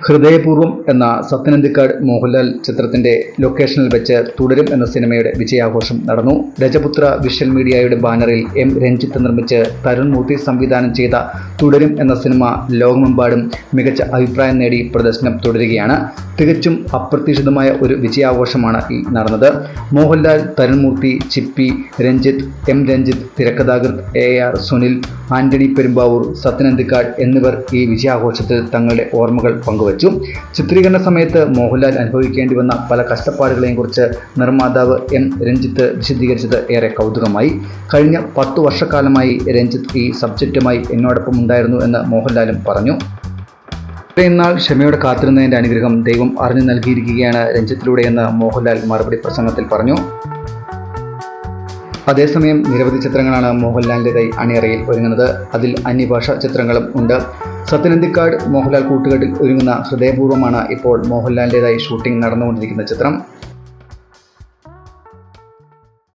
ഹൃദയപൂർവ്വം എന്ന സത്യനന്ദിക്കാട് മോഹൻലാൽ ചിത്രത്തിന്റെ ലൊക്കേഷനിൽ വെച്ച് തുടരും എന്ന സിനിമയുടെ വിജയാഘോഷം നടന്നു. രജപുത്ര വിഷ്വൽ മീഡിയയുടെ ബാനറിൽ എം രഞ്ജിത്ത് നിർമ്മിച്ച് തരുൺ മൂർത്തി സംവിധാനം ചെയ്ത തുടരും എന്ന സിനിമ ലോകമെമ്പാടും മികച്ച അഭിപ്രായം നേടി പ്രദർശനം തുടരുകയാണ്. തികച്ചും അപ്രതീക്ഷിതമായ ഒരു വിജയാഘോഷമാണ് ഈ നടന്നത്. മോഹൻലാൽ, തരുൺ മൂർത്തി, ചിപ്പി, രഞ്ജിത്ത്, എം രഞ്ജിത്ത്, തിരക്കഥാകൃത്ത് AR സുനിൽ, ആന്റണി പെരുമ്പാവൂർ, സത്യനന്ദിക്കാട് എന്നിവർ ഈ വിജയാഘോഷത്തിൽ തങ്ങളുടെ ഓർമ്മകൾ പങ്കുവച്ചു. ചിത്രീകരണ സമയത്ത് മോഹൻലാൽ അനുഭവിക്കേണ്ടി വന്ന പല കഷ്ടപ്പാടുകളെയും കുറിച്ച് നിർമ്മാതാവ് എം രഞ്ജിത്ത് വിശദീകരിച്ചത് ഏറെ കൗതുകമായി. കഴിഞ്ഞ 10 വർഷക്കാലമായി രഞ്ജിത്ത് ഈ സബ്ജക്റ്റുമായി എന്നോടൊപ്പം ഉണ്ടായിരുന്നു എന്ന് മോഹൻലാലും പറഞ്ഞു. ഇത്രയും നാൾ ക്ഷമയോടെ കാത്തിരുന്നതിൻ്റെ അനുഗ്രഹം ദൈവം അറിഞ്ഞു നൽകിയിരിക്കുകയാണ് രഞ്ജിത്തിലൂടെയെന്ന് മോഹൻലാൽ മറുപടി പ്രസംഗത്തിൽ പറഞ്ഞു. അതേസമയം നിരവധി ചിത്രങ്ങളാണ് മോഹൻലാലിൻ്റെതായി അണിയറയിൽ ഒരുങ്ങുന്നത്. അതിൽ അന്യഭാഷാ ചിത്രങ്ങളും ഉണ്ട്. സത്യനന്ദിക്കാട് മോഹൻലാൽ കൂട്ടുകെട്ടിൽ ഒരുങ്ങുന്ന ഹൃദയപൂർവ്വമാണ് ഇപ്പോൾ മോഹൻലാലിൻ്റെതായി ഷൂട്ടിംഗ് നടന്നുകൊണ്ടിരിക്കുന്ന ചിത്രം.